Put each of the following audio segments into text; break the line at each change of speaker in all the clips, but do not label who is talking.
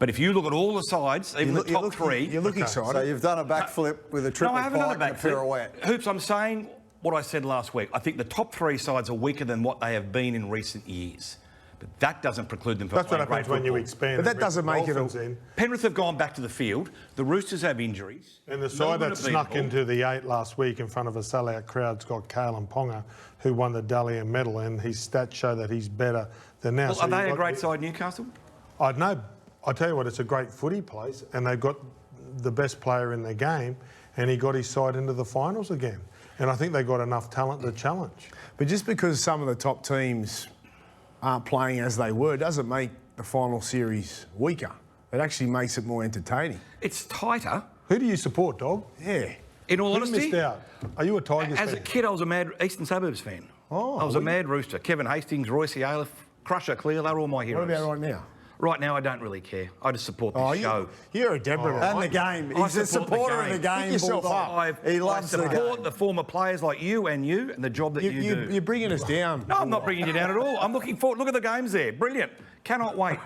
But if you look at all the sides, even the top three...
You look excited.
So you've done a backflip with a triple pike and a pirouette.
Hoops, I'm saying what I said last week. I think the top three sides are weaker than what they have been in recent years. But that doesn't preclude them from playing great football.
That's what happens when you expand.
But that doesn't make it
in.
Penrith have gone back to the field. The Roosters have injuries.
And the side that snuck into the 8 last week in front of a sellout crowd's got Kalen Ponga, who won the Dalian medal, and his stats show that he's better than now.
Well, are they a great side, Newcastle?
I know. I tell you what, it's a great footy place, and they've got the best player in the game, and he got his side into the finals again. And I think they got enough talent to challenge.
But just because some of the top teams aren't playing as they were doesn't make the final series weaker. It actually makes it more entertaining.
It's tighter.
Who do you support, Dog?
Yeah.
In all honesty,
missed out? Are you a Tigers fan?
As a kid, I was a mad Eastern Suburbs fan.
Oh,
I was a mad Rooster. Kevin Hastings, Royce Ayliffe, Crusher, Clear, they're all my heroes.
What about right now?
Right now, I don't really care. I just support the show.
You're a Deborah.
And the game. He's a supporter of the game.
Pick yourself up.
He loves the game.
I support the former players like you and the job that you do.
You're bringing us down.
No, I'm not bringing you down at all. I'm looking forward. Look at the games there. Brilliant. Cannot wait.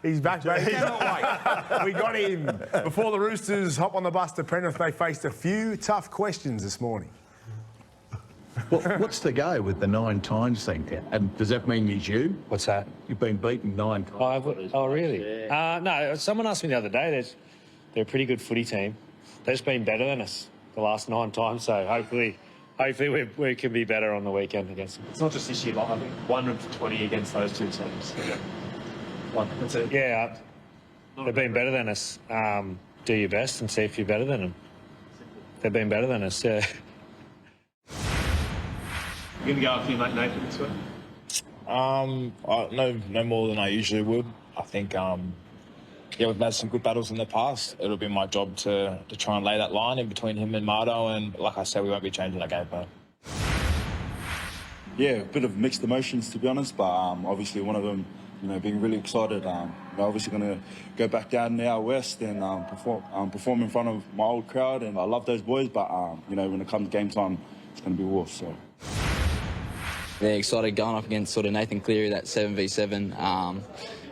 He's back, baby.
Cannot wait.
We got him. Before the Roosters hop on the bus to Penrith, they faced a few tough questions this morning.
Well, what's the go with the 9 times thing? And does that mean he's you?
What's that?
You've been beaten 9 times.
Oh, really? No, someone asked me the other day, they're a pretty good footy team. They've just been better than us the last 9 times, so hopefully we can be better on the weekend against them.
It's not just this year, but I think 1 of 20 against those two teams. That's it.
Yeah, they've been better than us. Do your best and see if you're better than them. They've been better than us, yeah.
You're going to go after your mate Nathan this week?
No more than I usually would. I think, yeah, we've had some good battles in the past. It'll be my job to try and lay that line in between him and Mardo, and like I said, we won't be changing that game plan.
Yeah, a bit of mixed emotions, to be honest, but obviously one of them, being really excited. We're obviously going to go back down there west and perform in front of my old crowd, and I love those boys, but, when it comes game time, it's going to be Wolves, so...
Yeah, excited going up against sort of Nathan Cleary, that 7v7.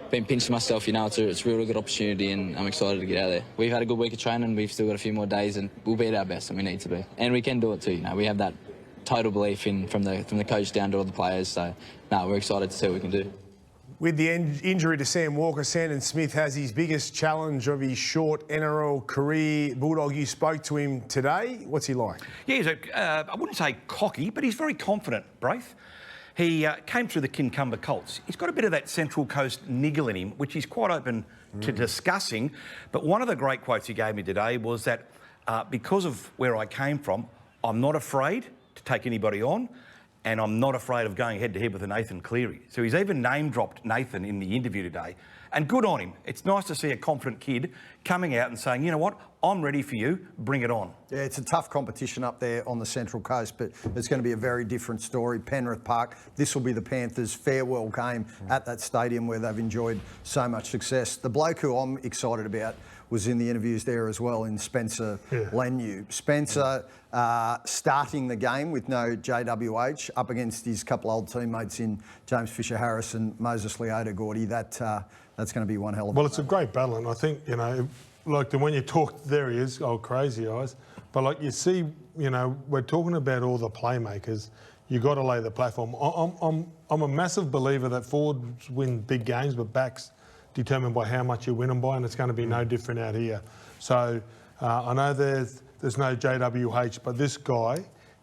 Been pinching myself, it's a really good opportunity, and I'm excited to get out there. We've had a good week of training, we've still got a few more days, and we'll be at our best, and we need to be. And we can do it too, we have that total belief from the coach down to all the players, so we're excited to see what we can do.
With the injury to Sam Walker, Sandon Smith has his biggest challenge of his short NRL career. Bulldog, you spoke to him today. What's he like?
Yeah, he's I wouldn't say cocky, but he's very confident, Braith. He came through the Kincumber Colts. He's got a bit of that Central Coast niggle in him, which he's quite open to discussing. But one of the great quotes he gave me today was that because of where I came from, I'm not afraid to take anybody on, and I'm not afraid of going head-to-head with a Nathan Cleary. So he's even name-dropped Nathan in the interview today. And good on him. It's nice to see a confident kid coming out and saying, you know what, I'm ready for you, bring it on.
Yeah, it's a tough competition up there on the Central Coast, but it's going to be a very different story. Penrith Park, this will be the Panthers' farewell game at that stadium where they've enjoyed so much success. The bloke who I'm excited about was in the interviews there as well, in Spencer Leniu. Spencer starting the game with no JWH up against his couple old teammates in James Fisher-Harris and Moses Leota-Gordy. That's going to be one hell of a
Well, it's a great battle, and I think, when you talk, there he is, old Crazy Eyes. But like you see, we're talking about all the playmakers. You've got to lay the platform. I'm a massive believer that forwards win big games, but backs determined by how much you win them by, and it's going to be no different out here. So I know there's no JWH, but this guy,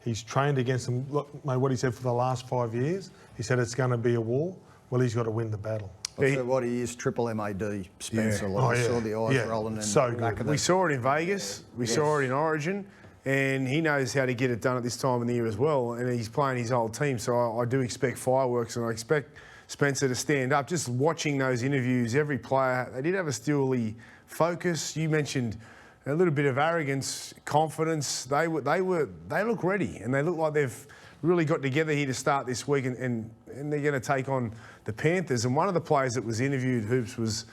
he's trained against them. Look, mate, what he said for the last 5 years, he said it's going to be a war. Well, he's got to win the battle.
So what he is, triple MAD, Spencer.
Yeah.
I saw the eyes rolling in the back of
We saw it in Vegas. We saw it in Origin. And he knows how to get it done at this time of the year as well. And he's playing his old team. So I do expect fireworks, and I expect Spencer to stand up. Just watching those interviews, every player, they did have a steely focus. You mentioned a little bit of arrogance, confidence. They look ready, and they look like they've really got together here to start this week, and they're going to take on the Panthers. And one of the players that was interviewed, Hoops, was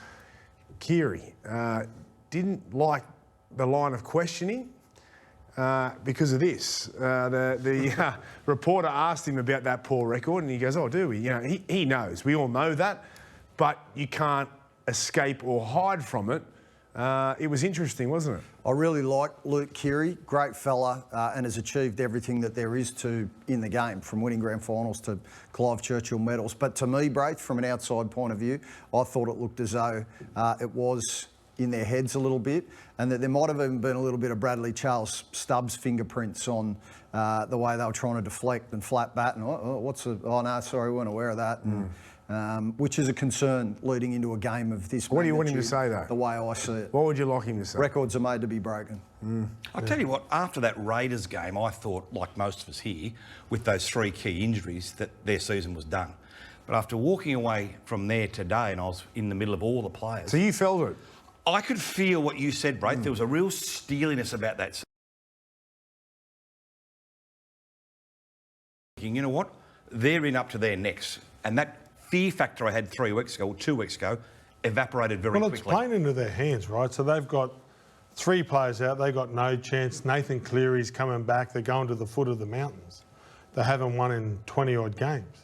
Cleary. Didn't like the line of questioning because of this. The reporter asked him about that poor record, and he goes, "Oh, do we?" He knows. We all know that, but you can't escape or hide from it. It was interesting, wasn't it?
I really like Luke Cleary, great fella, and has achieved everything that there is to in the game, from winning grand finals to Clive Churchill medals. But to me, Braith, from an outside point of view, I thought it looked as though it was in their heads a little bit, and that there might have even been a little bit of Bradley Charles Stubbs' fingerprints on the way they were trying to deflect and flat bat. And oh no, sorry, we weren't aware of that. And, which is a concern leading into a game of this.
What do you want him to say, though?
The way I see it.
What would you like him to say?
Records are made to be broken.
I'll tell you what, after that Raiders game, I thought, like most of us here, with those 3 key injuries, that their season was done. But after walking away from there today, and I was in the middle of all the players...
So you felt it?
I could feel what you said, Braith. There was a real steeliness about that. You know what? They're in up to their necks. And that fear factor I had 3 weeks ago, or 2 weeks ago, evaporated very quickly.
Well, it's playing into their hands, right? So they've got 3 players out. They've got no chance. Nathan Cleary's coming back. They're going to the foot of the mountains. They haven't won in 20-odd games.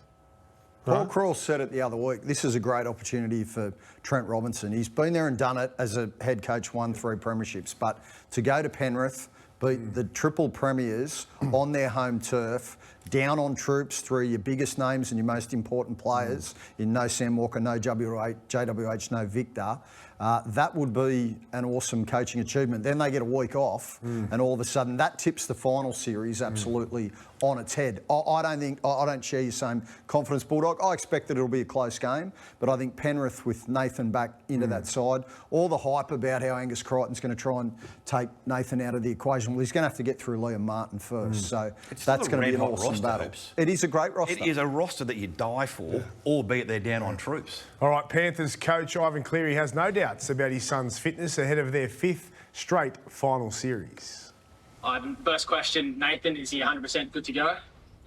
Paul Krall said it the other week. This is a great opportunity for Trent Robinson. He's been there and done it as a head coach, won 3 premierships. But to go to Penrith, beat the triple premiers on their home turf, down on troops through your biggest names and your most important players, in no Sam Walker, no JWH, no Victor, that would be an awesome coaching achievement. Then they get a week off, and all of a sudden that tips the final series absolutely on its head. I don't share your same confidence, Bulldog. I expect that it'll be a close game, but I think Penrith, with Nathan back into that side, all the hype about how Angus Crichton's going to try and take Nathan out of the equation, well, he's going to have to get through Liam Martin first. So that's going to be an awesome battle.
Hoops.
It is a great roster.
It is a roster that you die for, albeit they're down on troops.
All right, Panthers coach Ivan Cleary has no doubts about his son's fitness ahead of their 5th straight final series.
Ivan, first question, Nathan, is he 100% good to go?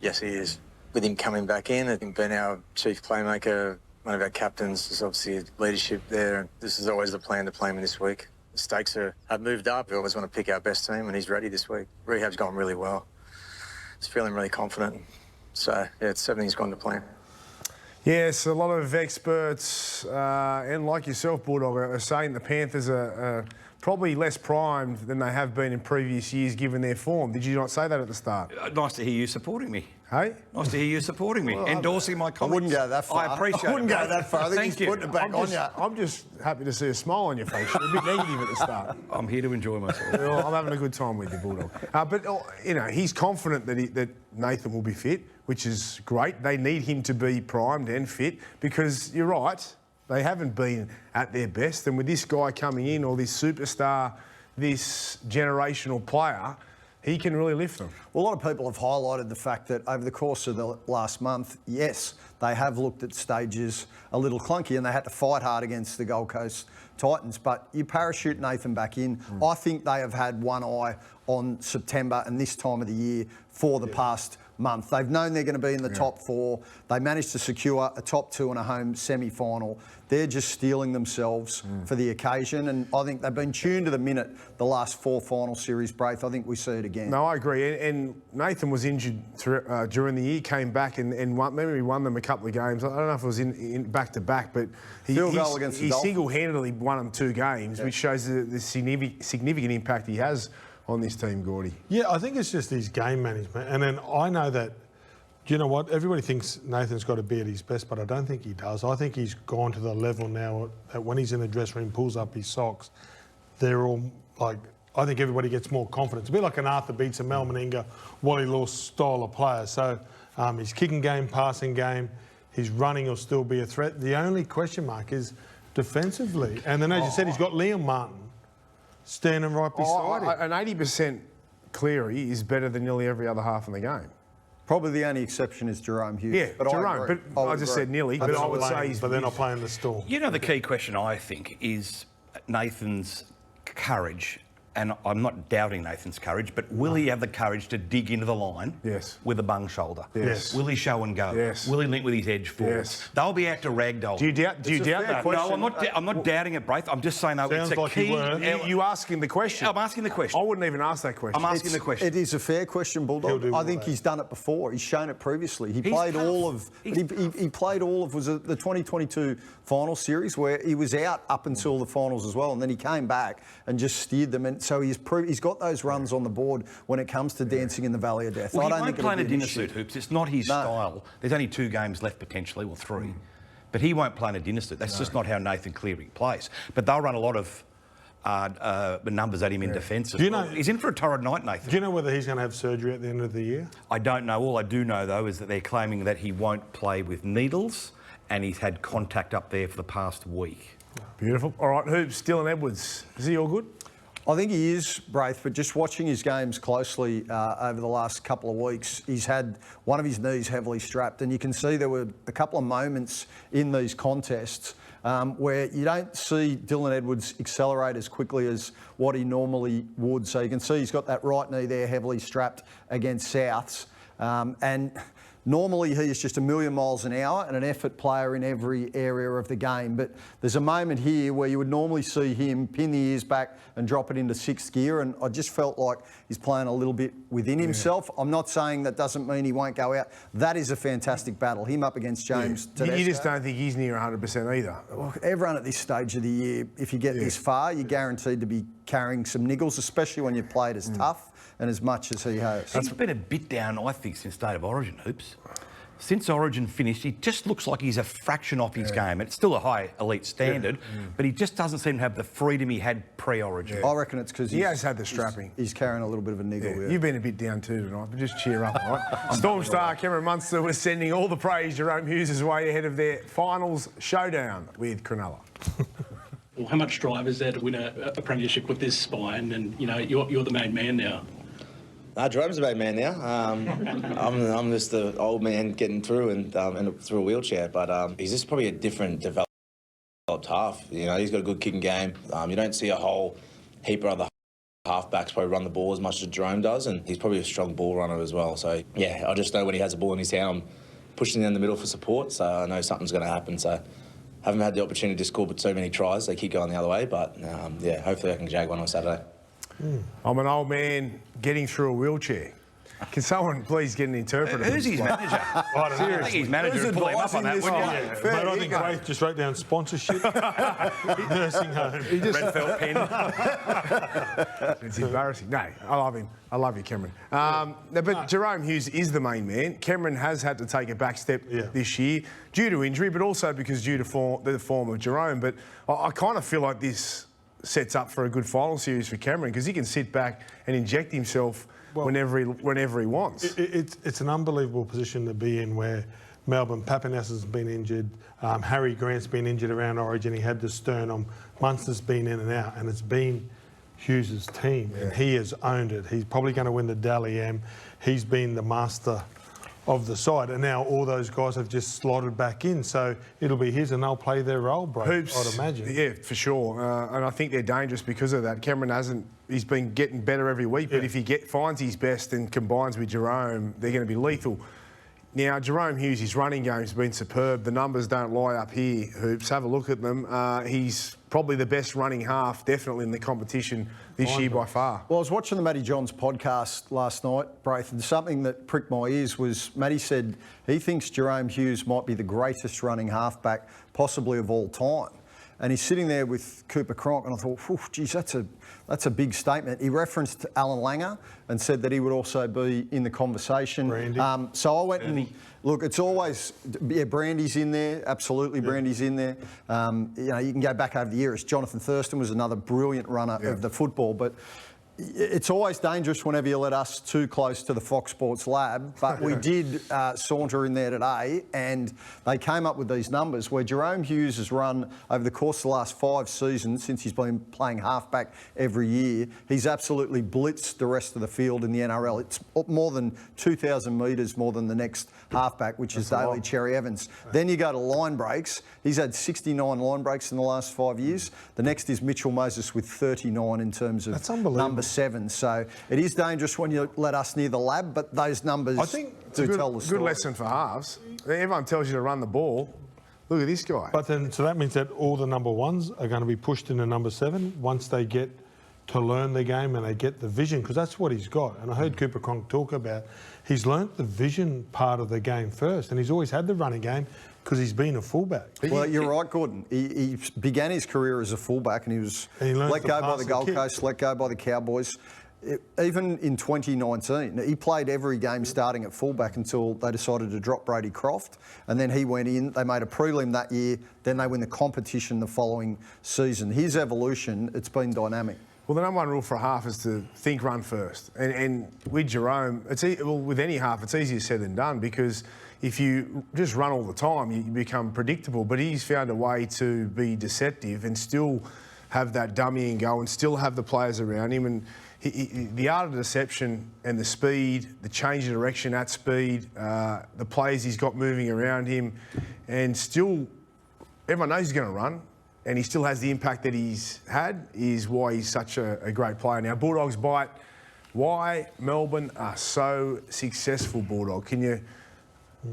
Yes, he is. With him coming back in, I think being our chief playmaker, one of our captains, there's obviously leadership there. This is always the plan to play him this week. The stakes have moved up. We always want to pick our best team, and he's ready this week. Rehab's gone really well. He's feeling really confident. So, yeah, everything's gone to plan.
Yes, a lot of experts, and like yourself, Bulldog, are saying the Panthers are probably less primed than they have been in previous years given their form. Did you not say that at the start?
Nice to hear you supporting me.
Hey?
Nice to hear you supporting me, endorsing my comments.
I wouldn't go that far.
I appreciate it.
I wouldn't go that far. I think
Thank
he's putting it back on you.
I'm just happy to see a smile on your face. You're a bit negative at the start.
I'm here to enjoy myself.
Well, I'm having a good time with you, Bulldog. But, you know, he's confident that Nathan will be fit, which is great. They need him to be primed and fit because, you're right, they haven't been at their best. And with this guy coming in, or this superstar, this generational player, he can really lift them.
Well, a lot of people have highlighted the fact that over the course of the last month, yes, they have looked at stages a little clunky and they had to fight hard against the Gold Coast Titans. But you parachute Nathan back in. I think they have had one eye on September and this time of the year for the past month. They've known they're going to be in the top 4. They managed to secure a top 2 and a home semi-final. They're just steeling themselves for the occasion, and I think they've been tuned to the minute the last 4 final series, Braith. I think we see it again.
No, I agree. And Nathan was injured during the year, came back and won, maybe won them a couple of games. I don't know if it was in back-to-back, but he single-handedly won them 2 games, which shows the significant impact he has on this team, Gordy.
Yeah, I think it's just his game management. And then I know that, you know what, everybody thinks Nathan's got to be at his best, but I don't think he does. I think he's gone to the level now that when he's in the dressing room, pulls up his socks, they're all like, I think everybody gets more confidence. A bit like an Arthur Beats, a Mal Meninga, Wally Law style of player. So his kicking game, passing game, his running will still be a threat. The only question mark is defensively. And then, as you said, he's got Liam Martin standing right beside him.
An 80% Cleary is better than nearly every other half in the game.
Probably the only exception is Jerome Hughes.
Yeah, but Jerome. But I just said nearly. But I would say
but they're not playing the Storm.
You know, the key question, I think, is Nathan's courage and I'm not doubting Nathan's courage, but will he have the courage to dig into the line with a bung shoulder?
Yes.
Will he show and go?
Yes.
Will he link with his edge forward?
Yes.
They'll be out to ragdoll.
Do you doubt that?
No, I'm not doubting it, Braith. I'm just saying, though, it's a key...
You asking the question?
I'm asking the question.
I wouldn't even ask that question.
I'm asking the question.
It is a fair question, Bulldog. I think he's done it before. He's shown it previously. He played all of was it the 2022 final series where he was out up until the finals as well, and then he came back and just steered them. And so he's got those runs on the board when it comes to dancing in the Valley of Death.
Well,
I don't
he
think
won't play in a dinner
issue.
suit, Hoops. It's not his style. There's only 2 games left potentially, or 3. But he won't play in a dinner suit. That's just not how Nathan Cleary plays. But they'll run a lot of numbers at him in defence.
Do you know,
he's in for a torrid night, Nathan.
Do you know whether he's going to have surgery at the end of the year?
I don't know. All I do know, though, is that they're claiming that he won't play with needles, and he's had contact up there for the past week.
Beautiful. All right, Hoops, Dylan Edwards. Is he all good?
I think he is, Braith, but just watching his games closely over the last couple of weeks, he's had one of his knees heavily strapped, and you can see there were a couple of moments in these contests where you don't see Dylan Edwards accelerate as quickly as what he normally would. So you can see he's got that right knee there heavily strapped against Souths. And normally he is just a million miles an hour and an effort player in every area of the game. But there's a moment here where you would normally see him pin the ears back and drop it into 6th gear. And I just felt like he's playing a little bit within himself. I'm not saying that doesn't mean he won't go out. That is a fantastic battle. Him up against James Tedesco.
You just don't think he's near 100% either.
Well, everyone at this stage of the year, if you get this far, you're guaranteed to be carrying some niggles, especially when you played as tough and as much as he has.
He's been a bit down, I think, since State of Origin, Hoops. Since Origin finished, he just looks like he's a fraction off his game. It's still a high elite standard, but he just doesn't seem to have the freedom he had pre-Origin.
I reckon it's because
he has had the strapping.
He's carrying a little bit of a niggle.
You've been a bit down too tonight, but just cheer up, all right? Storm star Cameron Munster was sending all the praise Jerome Hughes' way ahead of their finals showdown with Cronulla.
Well, how much drive is there to win a premiership with this spine? And, you know, you're the main man now.
Jerome's the main man now. I'm just the old man getting through and through a wheelchair. But he's just probably a different developed half. You know, he's got a good kicking game. You don't see a whole heap of other halfbacks probably run the ball as much as Jerome does, and he's probably a strong ball runner as well. So yeah, I just know when he has a ball in his hand, I'm pushing down the middle for support. So I know something's going to happen. So haven't had the opportunity to score so many tries. They keep going the other way, but yeah, hopefully I can jag one on Saturday.
I'm an old man getting through a wheelchair. Can someone please get an interpreter?
Who's his manager? I think his manager would pull him up on that, wouldn't you?
Mate, I think Braith just wrote down sponsorship. Nursing home.
Red felt pen.
It's embarrassing. No, I love him. I love you, Cameron. But Jerome Hughes is the main man. Cameron has had to take a back step this year due to injury, but also because due to the form of Jerome. But I kind of feel like this sets up for a good final series for Cameron because he can sit back and inject himself whenever he wants.
It's an unbelievable position to be in where Melbourne Papanas has been injured, Harry Grant's been injured around Origin, he had the sternum, Munster's been in and out, and it's been Hughes' team, and he has owned it. He's probably going to win the Dally M. He's been the master of the side, and now all those guys have just slotted back in, so it'll be his and they'll play their role, bro.
Hoops,
I'd imagine.
Yeah, for sure. And I think they're dangerous because of that. Cameron he's been getting better every week, but if he finds his best and combines with Jerome, they're going to be lethal. Now, Jerome Hughes, his running game's been superb. The numbers don't lie up here, Hoops. Have a look at them. He's probably the best running half, definitely in the competition this year by far.
Well, I was watching the Matty Johns podcast last night, Braith, and something that pricked my ears was Matty said he thinks Jerome Hughes might be the greatest running halfback possibly of all time. And he's sitting there with Cooper Cronk, and I thought, geez, that's a big statement. He referenced Alan Langer and said that he would also be in the conversation.
Brandy.
So I went and look. It's always Brandy's in there. Absolutely, Brandy's in there. You know, you can go back over the years. Jonathan Thurston was another brilliant runner of the football, but It's always dangerous whenever you let us too close to the Fox Sports lab, but we did saunter in there today and they came up with these numbers where Jerome Hughes has run over the course of the last 5 seasons since he's been playing halfback every year. He's absolutely blitzed the rest of the field in the NRL. It's more than 2,000 metres more than the next halfback, which is Daly Cherry Evans. Then you go to line breaks. He's had 69 line breaks in the last 5 years. The next is Mitchell Moses with 39 in terms of number 7. So it is dangerous when you let us near the lab, but those numbers do tell the story.
Good lesson for halves. Everyone tells you to run the ball. Look at this guy.
But then, so that means that all the number 1s are going to be pushed into number 7 once they get to learn the game and they get the vision, because that's what he's got. And I heard Cooper Cronk talk about he's learnt the vision part of the game first, and he's always had the running game because he's been a fullback.
Well, you're right, Gordon. He began his career as a fullback and he was let go by the Gold Coast, let go by the Cowboys. Even in 2019, he played every game starting at fullback until they decided to drop Brady Croft, and then he went in. They made a prelim that year, then they win the competition the following season. His evolution, it's been dynamic.
Well, the number 1 rule for a half is to think run first. And with Jerome, with any half, it's easier said than done, because if you just run all the time, you become predictable. But he's found a way to be deceptive and still have that dummy and go and still have the players around him. And the art of deception and the speed, the change of direction at speed, the players he's got moving around him, and still everyone knows he's going to run, and he still has the impact that he's had, is why he's such a great player. Now, Bulldogs bite. Why Melbourne are so successful, Bulldog? Can you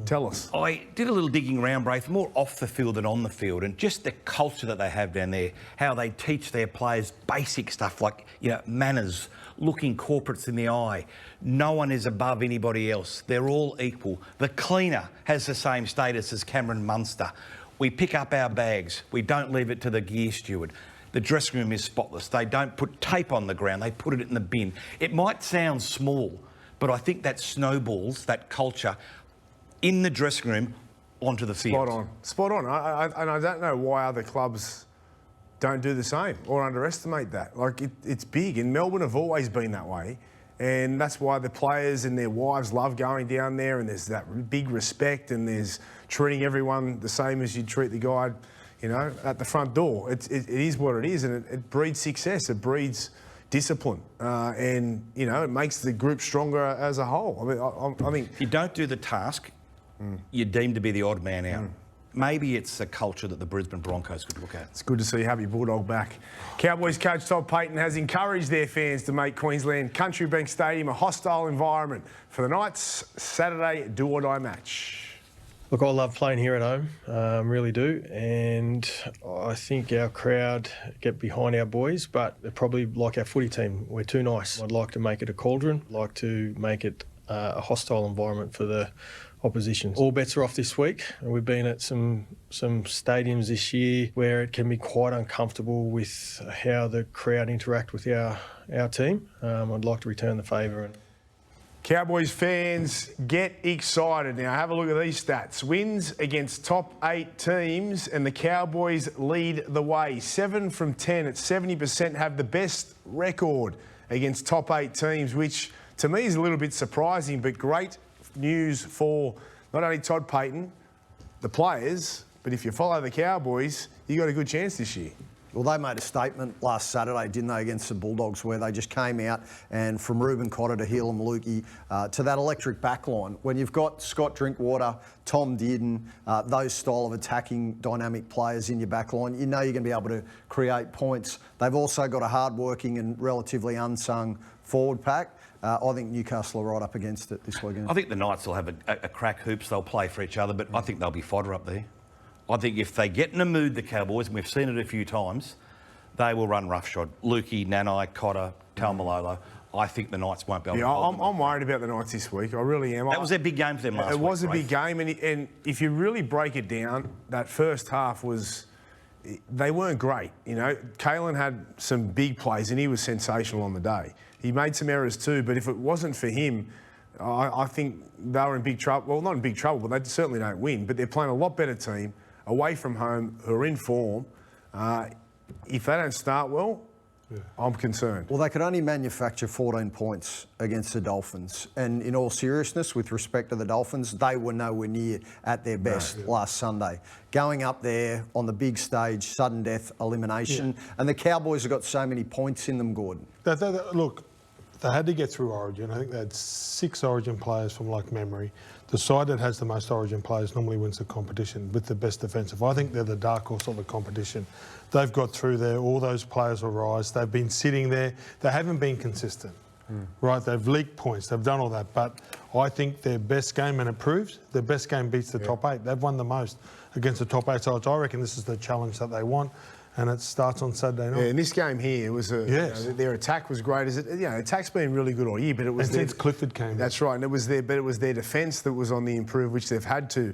tell us?
I did a little digging around, Braith, more off the field than on the field, and just the culture that they have down there, how they teach their players basic stuff like, manners, looking corporates in the eye. No one is above anybody else. They're all equal. The cleaner has the same status as Cameron Munster. We pick up our bags. We don't leave it to the gear steward. The dressing room is spotless. They don't put tape on the ground. They put it in the bin. It might sound small, but I think that snowballs, that culture, in the dressing room onto the field.
Spot on. And I don't know why other clubs don't do the same or underestimate that. Like, it's big, and Melbourne have always been that way, and that's why the players and their wives love going down there, and there's that big respect, and there's treating everyone the same as you treat the guy, at the front door. It is what it is, and it breeds success. It breeds discipline, and, it makes the group stronger as a whole. I mean,
if you don't do the task, you're deemed to be the odd man out. Maybe it's a culture that the Brisbane Broncos could look at.
It's good to see Happy Bulldog back. Cowboys coach Todd Payten has encouraged their fans to make Queensland Country Bank Stadium a hostile environment for the Knights' Saturday do-or-die match.
Look, I love playing here at home, really do, and I think our crowd get behind our boys, but they're probably like our footy team. We're too nice. I'd like to make it a cauldron, like to make it a hostile environment for the opposition. All bets are off this week. We've been at some stadiums this year where it can be quite uncomfortable with how the crowd interact with our team. I'd like to return the favour.
Cowboys fans, get excited. Now, have a look at these stats. Wins against top 8 teams, and the Cowboys lead the way. 7 from 10 at 70% have the best record against top 8 teams, which to me is a little bit surprising, but great news for not only Todd Payten, the players, but if you follow the Cowboys, you got a good chance this year.
Well, they made a statement last Saturday, didn't they, against the Bulldogs, where they just came out and from Reuben Cotter to Heilum Lukey to that electric backline. When you've got Scott Drinkwater, Tom Dearden, those style of attacking dynamic players in your backline, you know you're going to be able to create points. They've also got a hard-working and relatively unsung forward pack. I think Newcastle are right up against it this weekend.
I think the Knights will have a crack hoops. They'll play for each other, but I think they'll be fodder up there. I think if they get in a mood, the Cowboys, and we've seen it a few times, they will run roughshod. Lukey, Nanai, Cotter, Taumalolo. I think the Knights won't be able to hold them.
I'm worried about the Knights this week. I really am.
That was their big game for them last week.
It was a big game, and if you really break it down, that first half was... They weren't great, Kalen had some big plays, and he was sensational on the day. He made some errors too, but if it wasn't for him, I think they were in big trouble. Well, not in big trouble, but they certainly don't win. But they're playing a lot better team, away from home, who are in form. If they don't start well, I'm concerned.
Well, they could only manufacture 14 points against the Dolphins. And in all seriousness, with respect to the Dolphins, they were nowhere near at their best last Sunday. Going up there on the big stage, sudden death elimination. And the Cowboys have got so many points in them, Gordon.
Look, they had to get through Origin. I think they had 6 Origin players from memory. The side that has the most Origin players normally wins the competition with the best defensive. I think they're the dark horse of the competition. They've got through there. All those players will rise. They've been sitting there. They haven't been consistent, right? They've leaked points. They've done all that. But I think their best game, and it proves, their best game beats the top 8. They've won the most against the top 8 sides. I reckon this is the challenge that they want. And it starts on Saturday night.
Yeah, in this game here, it was their attack was great. Attack's been really good all year, but it was
since Clifford came.
That's right, and it was their defence that was on the improve, which they've had to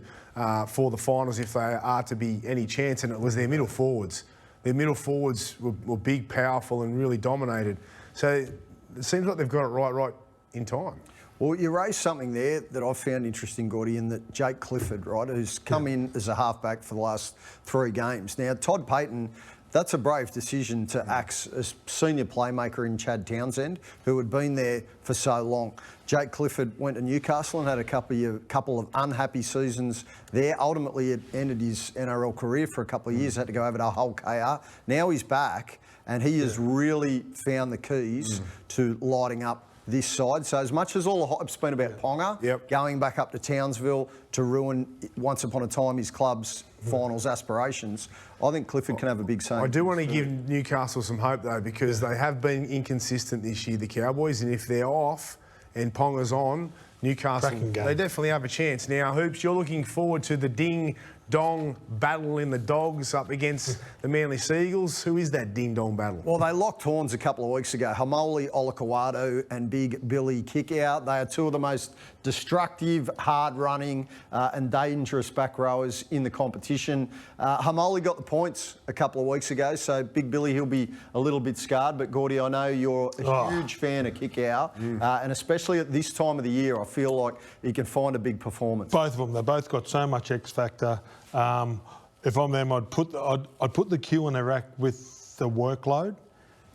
for the finals if they are to be any chance. And it was their middle forwards. Their middle forwards were big, powerful, and really dominated. So it seems like they've got it right in time.
Well, you raised something there that I found interesting, Gordy, in that Jake Clifford, right, who's come in as a halfback for the last 3 games. Now, Todd Payton, that's a brave decision to axe as senior playmaker in Chad Townsend, who had been there for so long. Jake Clifford went to Newcastle and had a couple of unhappy seasons there. Ultimately, it ended his NRL career for a couple of years, had to go over to Hull KR. Now he's back, and he has really found the keys to lighting up this side. So as much as all the hype's been about Ponga, going back up to Townsville to ruin, once upon a time, his club's finals aspirations, I think Clifford can have a big say.
I do want to give Newcastle some hope, though, because they have been inconsistent this year, the Cowboys, and if they're off and Ponga's on, Newcastle, they definitely have a chance. Now, Hoops, you're looking forward to the ding-dong battle in the Dogs up against the Manly Sea Eagles. Who is that ding-dong battle?
Well, they locked horns a couple of weeks ago. Hamoli Olakawado and Big Billy Kickout. They are 2 of the most destructive, hard-running and dangerous back rowers in the competition. Hamoli got the points a couple of weeks ago, so Big Billy, he'll be a little bit scarred. But, Gordy, I know you're a huge fan of Kickout, and especially at this time of the year, I feel like he can find a big performance.
Both of them. They both got so much X factor. If I'm them, I'd put the Q on their rack with the workload,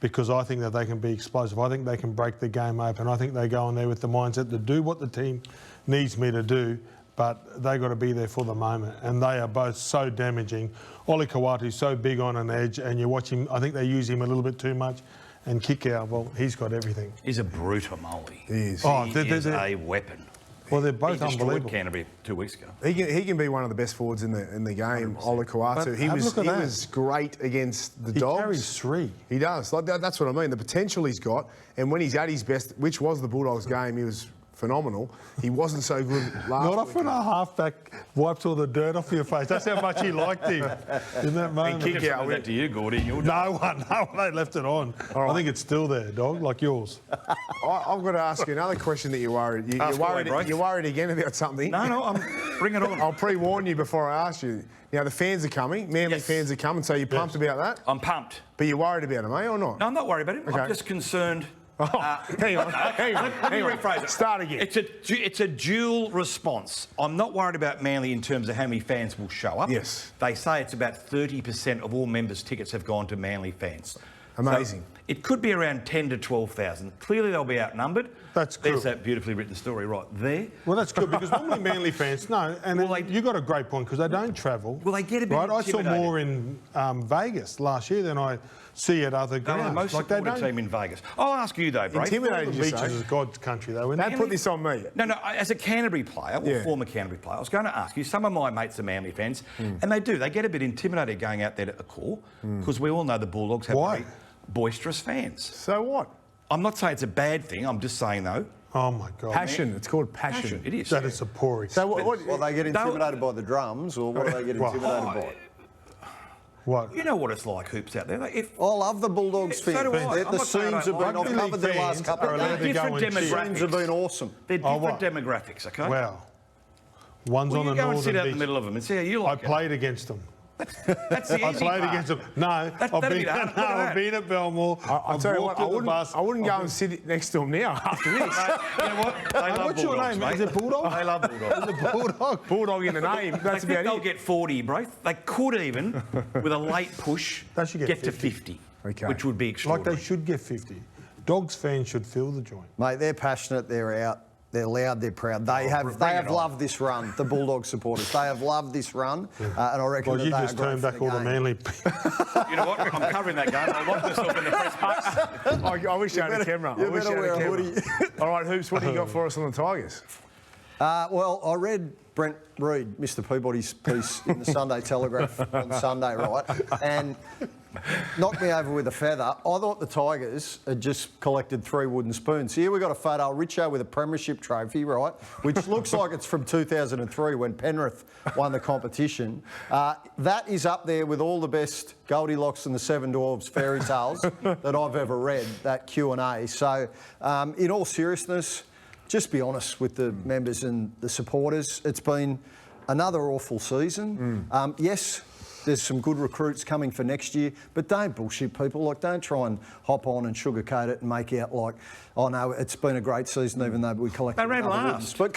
because I think that they can be explosive. I think they can break the game open. I think they go in there with the mindset to do what the team needs me to do, but they got to be there for the moment. And they are both so damaging. Oli Kawatu's so big on an edge, and you watch him. I think they use him a little bit too much. And Kickout, well, he's got everything.
He's a brute, Molly.
He is.
He is a weapon.
Well, they're both
he destroyed
unbelievable.
Canterbury 2 weeks ago.
He can be one of the best forwards in the game, Oli Kawatu. He was great against the Dogs.
He carries 3.
He does. That's what I mean. The potential he's got, and when he's at his best, which was the Bulldogs game, he was phenomenal. He wasn't so good last
Not often a halfback wipes all the dirt off your face. That's how much he liked him in that moment.
And Kickout went to you, Gordy.
No one, they left it on. I think it's still there, dog, like yours.
I've got to ask you another question that you're worried. You're worried again about something.
No, bring it on.
I'll pre-warn you before I ask you. Now, the fans are coming. Manly fans are coming, so you're pumped about that?
I'm pumped.
But you're worried about them, eh, or not?
No, I'm not worried about it.
Okay.
I'm just concerned.
Hang on.
Let me rephrase it.
Start again.
It's a dual response. I'm not worried about Manly in terms of how many fans will show up.
Yes.
They say it's about 30% of all members' tickets have gone to Manly fans.
Amazing.
So it could be around 10 to 12,000. Clearly they'll be outnumbered.
That's good.
There's that beautifully written story right there.
Well, that's good, because normally Manly fans, you got a great point, because they don't travel.
Well, they get a bit
right. I saw
intimidated.
more in Vegas last year than I see at other grounds.
They're the most supported team in Vegas. I'll ask you though, Braith.
Intimidated,
the beaches is God's country, though.
Don't put this on me.
No, as a Canterbury player, or former Canterbury player, I was going to ask you, some of my mates are Manly fans, and they get a bit intimidated going out there to a call, because we all know the Bulldogs have very boisterous fans.
So what?
I'm not saying it's a bad thing, I'm just saying though.
Oh my God.
Passion. It's called passion.
It is.
That is a poor
So
what they get intimidated by the drums, or what do they get intimidated by?
What?
You know what it's like, Hoops, out there. I
love the Bulldogs fans.
So do I.
The scenes have been, I've covered their last couple of
They're
days.
different demographics.
Scenes have been awesome.
They're different demographics, okay?
Wow. One's on the northern
go and sit out in
beach.
the middle of them and see how you like
I played against them.
That's the easy
I played
part.
against them. No, I've been at Belmore.
I'll tell you what, I wouldn't go and sit next to them now after this.
You know what? They love
What's your
Bulldogs,
name?
mate.
Is it Bulldog?
They love Bulldogs.
Is it Bulldog?
Bulldog in the name. That's
I think
about
they'll
it.
get 40, Braith. They could even, with a late push,
They should
get to 50.
Okay.
which would be
Like
extraordinary.
they should get 50. Dogs fans should fill the joint.
Mate, they're passionate, they're out, they're loud, they're proud. They have loved this run, the Bulldog supporters. They have loved this run, and I reckon
Well, you
that
just
they are
turned
great
back
for
all the
game.
Manly.
You know what? I'm covering that game. I locked myself in the press box.
I wish you had a camera. I wish you had a camera. All right, Hoops, what do you got for us on the Tigers?
Well, I read Brent Reid, Mr. Peabody's piece in the Sunday Telegraph on Sunday, right? And knocked me over with a feather. I thought the Tigers had just collected 3 wooden spoons. Here we got a photo of Richo with a premiership trophy, right? Which looks like it's from 2003 when Penrith won the competition. That is up there with all the best Goldilocks and the Seven Dwarfs fairy tales that I've ever read, that Q&A. So, in all seriousness, just be honest with the members and the supporters. It's been another awful season. Yes, there's some good recruits coming for next year, but don't bullshit people. Like, don't try and hop on and sugarcoat it and make out like, oh no, it's been a great season, even though we collected.
They ran
another
last.
But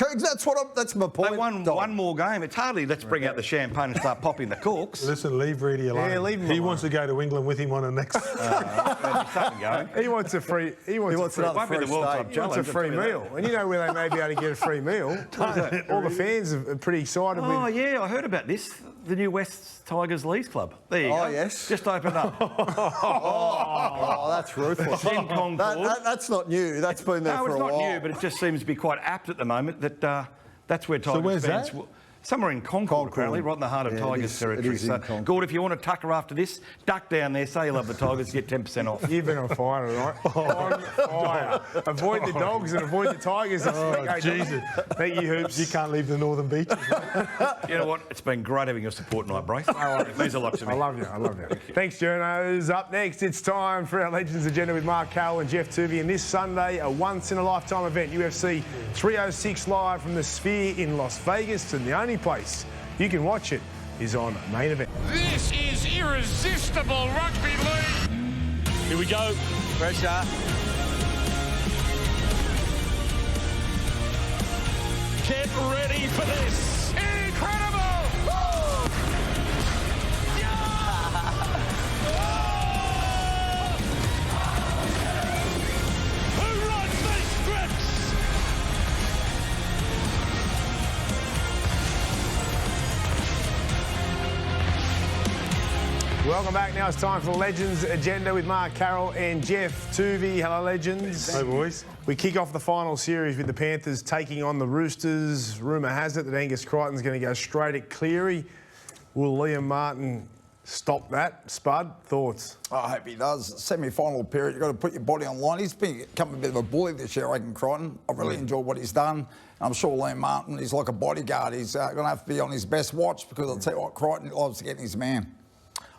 that's my point.
They won one more game. It's hardly let's bring out the champagne and start popping the corks.
Listen, leave Reedy alone.
Yeah, leave him
He
alone.
wants to go to England with him on the next.
Something going.
He wants a free. He wants
another
Won't be the
free
World
stay.
Cup
He wants a
challenge.
free meal. And you know where they may be able to get a free meal? All the fans are pretty excited.
Oh, yeah, I heard about this. The new West Tigers Leagues Club. There you go.
Oh, yes.
Just opened up.
Oh, that's ruthless.
In Concord.
That's not new. That's been there
No,
for
it's
a
not
while.
new, but it just seems to be quite apt at the moment that that's where Tigers
where's
fans...
that?
Somewhere in Concord, apparently, right in the heart of
Yeah,
Tigers
it is
territory.
in
So,
Concord.
Gord, if you want to tucker after this, duck down there, say you love the Tigers, get 10% off.
You've been on fire, right? On fire. Avoid the dogs and avoid the Tigers.
Oh, Jesus.
Thank you, Hoops.
You can't leave the northern beaches.
You know what? It's been great having your support tonight, Brace. It means a lot to me.
I love you. I love you. Thanks, journos. Up next, it's time for our Legends Agenda with Mark Carroll and Jeff Tuvey. And this Sunday, a once-in-a-lifetime event, UFC 306 live from the Sphere in Las Vegas. And the only place you can watch it is on Main Event.
This is irresistible rugby league. Here we go. Pressure. Get ready for this. Incredible. Woo! Who runs these scripts?
Welcome back. Now it's time for Legends Agenda with Mark Carroll and Jeff Tuvey. Hello, Legends.
Hey, boys.
We kick off the final series with the Panthers taking on the Roosters. Rumour has it that Angus Crichton's going to go straight at Cleary. Will Liam Martin stop that? Spud, thoughts?
I hope he does. Semi-final period, you've got to put your body on line. He's become a bit of a bully this year, I reckon, Crichton. I really enjoyed what he's done. I'm sure Liam Martin, he's like a bodyguard. He's going to have to be on his best watch because I'll tell you what, Crichton loves to get in his man.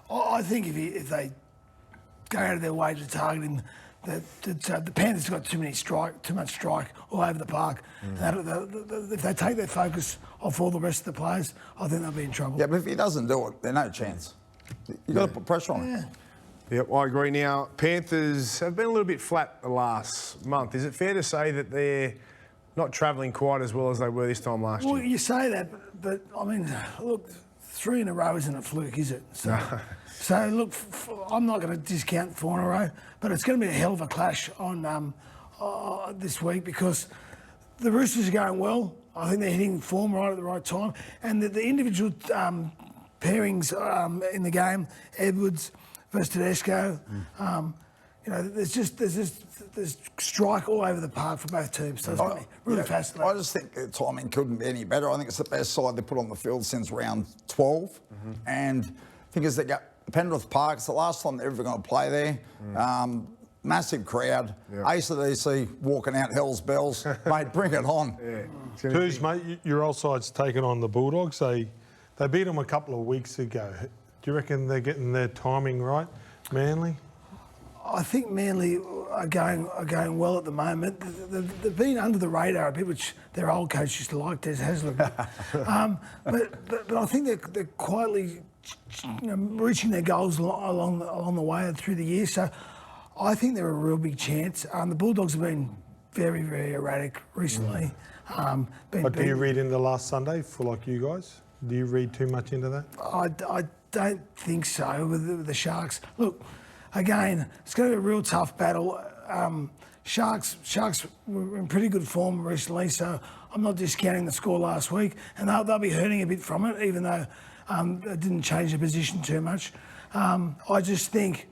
I think if they go out of their way to target him, the Panthers got too much strike all over the park. If they take their focus off all the rest of the players, I think they'll be in trouble.
Yeah, but if he doesn't do it, there's no chance. You've got to put pressure on him.
Yep, I agree. Now, Panthers have been a little bit flat the last month. Is it fair to say that they're not travelling quite as well as they were this time last year?
Well, you say that, but I mean, look, 3 in a row isn't a fluke, is it? So look, I'm not going to discount 4 in a row, but it's going to be a hell of a clash on this week because the Roosters are going well. I think they're hitting form right at the right time, and the individual pairings in the game, Edwards versus Tedesco. You know, there's strike all over the park for both teams. So it's going to be really fascinating.
I just think the timing couldn't be any better. I think it's the best side they put on the field since round 12. And the thing is, they got Penrith Park. It's the last time they're ever going to play there. Massive crowd. ACDC walking out Hell's Bells. Mate, bring it on.
Who's, mate, your old side's taken on the Bulldogs. They beat them a couple of weeks ago. Do you reckon they're getting their timing right, Manly?
I think Manly are going well at the moment. They've been under the radar a bit, which their old coach used to like, Des Hasler. But I think they're quietly, reaching their goals along the way and through the year. So I think they're a real big chance. The Bulldogs have been very, very erratic recently.
But do you read into last Sunday for like you guys? Do you read too much into that?
I don't think so with the Sharks. Look, again, it's going to be a real tough battle. Sharks were in pretty good form recently, so I'm not discounting the score last week, and they'll be hurting a bit from it, even though it didn't change the position too much. I just think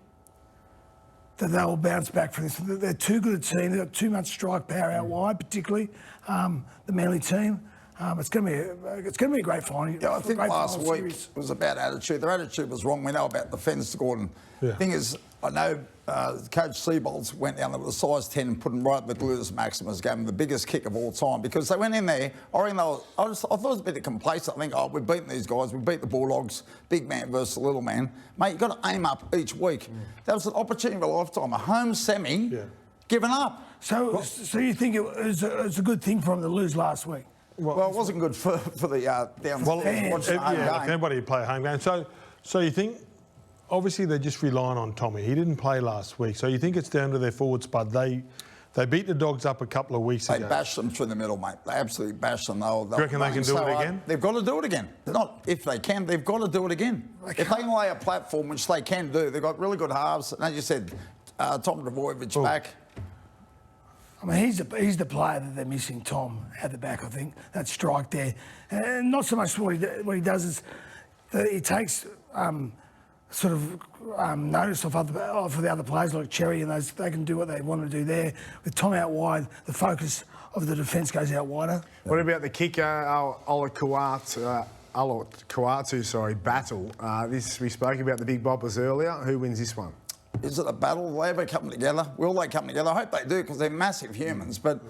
that they will bounce back from this. They're too good a team. They've got too much strike power out wide, particularly the Manly team. It's going to be a great final.
Yeah, I think last week was about attitude. Their attitude was wrong. We know about the fence, Gordon. The thing is, I know Coach Seabolds went down there with a size 10 and put him right at the gluteus maximus, gave him the biggest kick of all time because they went in there. I thought it was a bit of complacent. I think, oh, we've beaten these guys. We beat the Bulldogs, big man versus little man. Mate, you've got to aim up each week. That was an opportunity of a lifetime. A home semi, given up.
So you think it was a good thing for them to lose last week?
Well, it wasn't good for the down
anybody who play a home game. So you think, obviously they're just relying on Tommy. He didn't play last week, so you think it's down to their forward spot. They beat the Dogs up a couple of weeks ago.
They bashed them through the middle, mate. They absolutely bashed them.
Do you reckon they can do it again?
They've got to do it again. Not if they can, they've got to do it again. If they can lay a platform, which they can do, they've got really good halves. And as you said, Tom Trbojevic back.
I mean, he's the player that they're missing, Tom, at the back, I think. That strike there. And not so much what he does is that he takes notice of the other players like Cherry and those. They can do what they want to do there. With Tom out wide, the focus of the defence goes out wider.
What about the kicker, Ola Kuatu, battle? We spoke about the big boppers earlier. Who wins this one?
Is it a battle? Will they ever come together? Will they come together? I hope they do because they're massive humans. But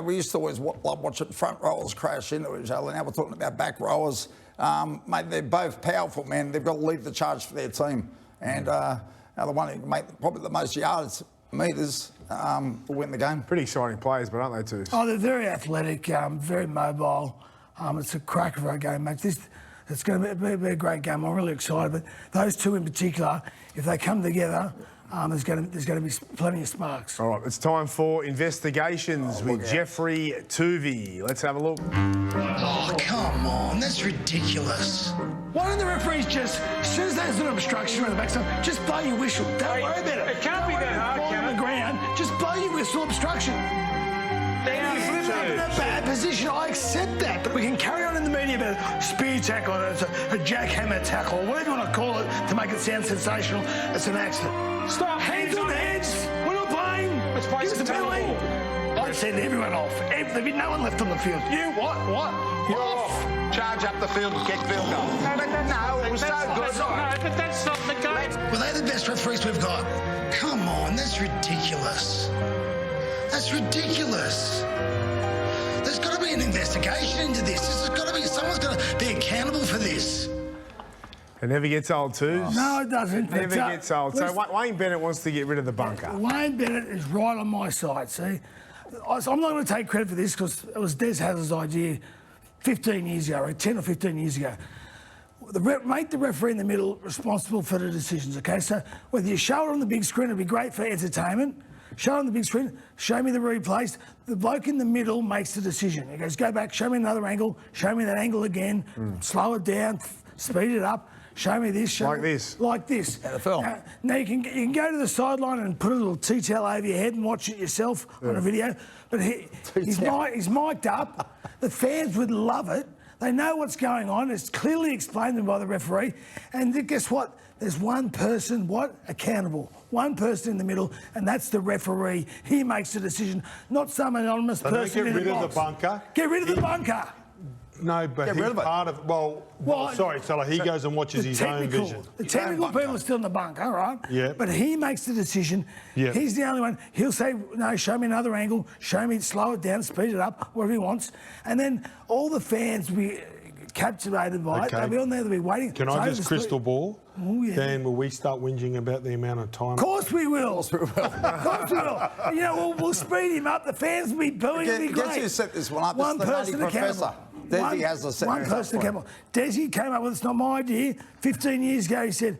we used to always love watching front rowers crash into each other. Now we're talking about back rowers. Mate, they're both powerful men. They've got to lead the charge for their team. And the one who make probably the most yards, metres, will win the game.
Pretty exciting players, but aren't they too?
Oh, they're very athletic, very mobile. It's a cracker of a game, mate. It's going to be a great game. I'm really excited. But those two in particular, if they come together, there's going to be plenty of sparks.
All right, it's time for investigations with Jeffrey Tuvey. Let's have a look.
Oh, come on, that's ridiculous.
Why don't the referees just, as soon as there's an obstruction around the backside, just blow your whistle? Don't worry about it.
It can't be that hard, can it?
On the ground, just blow your whistle, obstruction. If they're in a bad position, I accept that, but we can carry on in the media about a spear tackle, it's a jackhammer tackle, whatever you want to call it to make it sound sensational. It's an accident.
Stop.
Hands on heads. We're not playing.
Let's play some
penalty. I'd send everyone off. There'd be no one left on the field. You what? You're off.
Charge up the field and kick field goal. No, it was so good.
No, but that's not the game.
Were they the best referees we've got? Come on, that's ridiculous. That's ridiculous. There's got to be an investigation into this. Someone's got to be accountable for this.
It never gets old, too.
No, it doesn't.
Never gets old. So Wayne Bennett wants to get rid of the bunker.
Wayne Bennett is right on my side, see? I'm not going to take credit for this because it was Des Hazard's idea 15 years ago, or 10 or 15 years ago. Make the referee in the middle responsible for the decisions, okay? So whether you show it on the big screen, it'd be great for entertainment. Show it on the big screen, show me the replays. The bloke in the middle makes the decision. He goes, go back, show me another angle, show me that angle again, slow it down, speed it up, show me this.
Like this?
Like this.
NFL.
Now you can go to the sideline and put a little tea-towel over your head and watch it yourself on a video, but he's mic'd up. The fans would love it. They know what's going on. It's clearly explained to them by the referee. And guess what? There's one person, accountable. One person in the middle, and that's the referee. He makes the decision, not some anonymous person in the box.
Get rid of the bunker.
Get rid of the bunker.
No, but he's part of... Well, he goes and watches his own vision.
The technical people are still in the bunker, right?
Yeah.
But he makes the decision.
Yeah.
He's the only one. He'll say, no, show me another angle, show me, slow it down, speed it up, whatever he wants. And then all the fans will be captivated by it. They'll be on there, they'll be waiting.
Can I just crystal ball?
Oh, yeah.
Then will we start whinging about the amount of time?
Of course we will. Of course we will. You know, we'll speed him up. The fans will be booing. It'll be great.
Guess who set this one up?
One person accountable.
Desi has the
one person accountable. Desi came up with it's not my idea. 15 years ago, he said,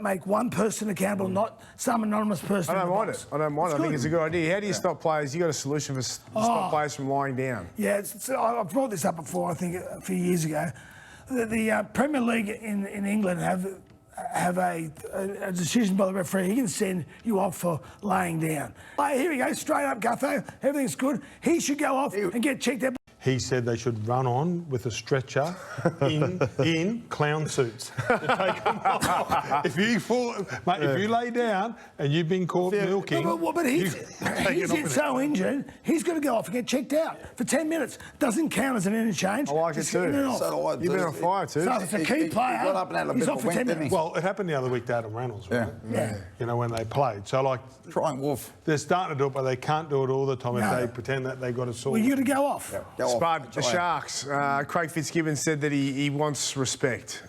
make one person accountable, not some anonymous person.
I don't mind it. I think it's a good idea. How do you stop players? You got a solution for stop players from lying down?
Yeah, I've brought this up before. I think a few years ago. The Premier League in England have a decision by the referee. He can send you off for laying down. Hey, here we go, straight up, Gutho. Everything's good. He should go off and get checked out.
He said they should run on with a stretcher in clown suits to take them off. If you lay down and you've been caught milking,
but he's so injured, he's got to go off and get checked out for 10 minutes. Doesn't count as an interchange.
I like it too.
So
You've been on fire too.
So if it's a key player,
got up and had a
he's
bit
off
of
for
a
10
wink,
minutes.
well, it happened the other week to Adam Reynolds, right?
Yeah.
You know, when they played. So, like,
Trying Wolf.
they're starting to do it, but they can't do it all the time if they pretend that they got a sword.
Well, you got to go off.
Spud, the Sharks. Craig Fitzgibbon said that he wants respect.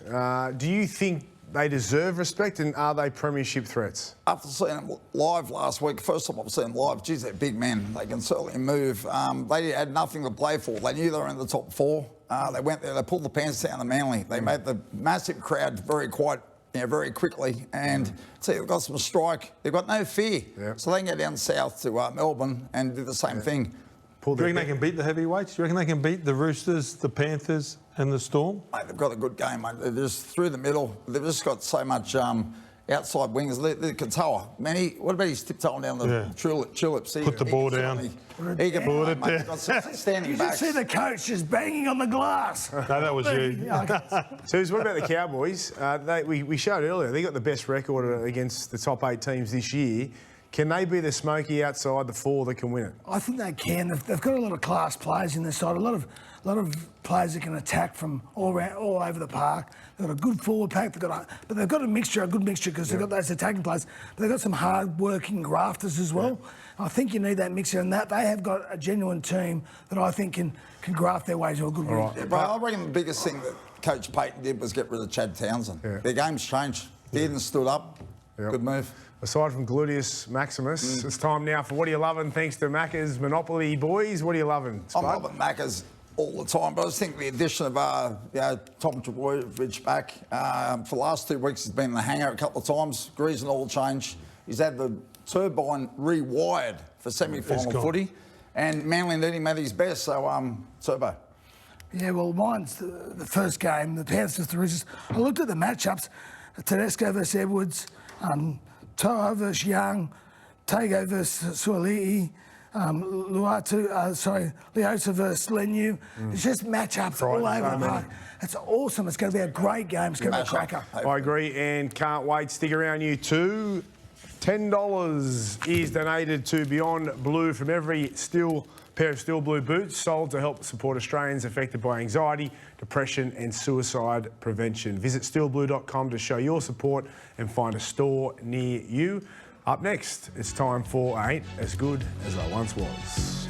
Do you think they deserve respect, and are they premiership threats?
After seeing them live last week, first time I've seen them live, geez, they're big men. They can certainly move. They had nothing to play for. They knew they were in the top four. They went there, they pulled the pants down the Manly. They made the massive crowd very quiet, very quickly. And see, they've got some strike. They've got no fear. So they can go down south to Melbourne and do the same thing.
Do you reckon they can beat the heavyweights? Do you reckon they can beat the Roosters, the Panthers and the Storm?
Mate, they've got a good game, mate. They're just through the middle. They've just got so much outside wingers. Katoa, Manny, what about his tiptoeing down the tulips?
Put the ball down.
He can
Put it
mate.
down.
Standing
You
back.
just see the coach just banging on the glass.
No, that was you.
So what about the Cowboys? We showed earlier, they got the best record against the top 8 teams this year. Can they be the smoky outside the 4 that can win it?
I think they can. They've got a lot of class players in their side. A lot of players that can attack from all over the park. They've got a good forward pack. But they've got a good mixture because they've got those attacking players. But they've got some hard-working grafters as well. I think you need that mixture, and that they have got a genuine team that I think can graft their way to a good win.
Yeah, but I reckon the biggest thing that Coach Payton did was get rid of Chad Townsend. Their game's changed. Dearden stood up. Good move.
Aside from Gluteus Maximus, it's time now for What Are You Loving? Thanks to Macca's Monopoly Boys. What are you loving, Spud?
I'm loving Macca's all the time, but I just think the addition of Tom Trbojevic back for the last 2 weeks, he's been in the hangar a couple of times. Agrees an oil change. He's had the turbine rewired for semi-final footy, and Manly need him at his best. So Turbo.
Yeah, well, mine's the first game, the Panthers, the Roosters. I looked at the matchups: Tedesco versus Edwards. Toa versus Young, Tago versus Suoli'i, Leota versus Lenu. It's just matchups all over the park. It's awesome. It's going to be a great game. It's going to be a cracker.
I agree and can't wait. Stick around, you two. $10 is donated to Beyond Blue from every pair of Steel Blue boots sold to help support Australians affected by anxiety, depression and suicide prevention. Visit steelblue.com to show your support and find a store near you. Up next, it's time for Ain't As Good As I Once Was.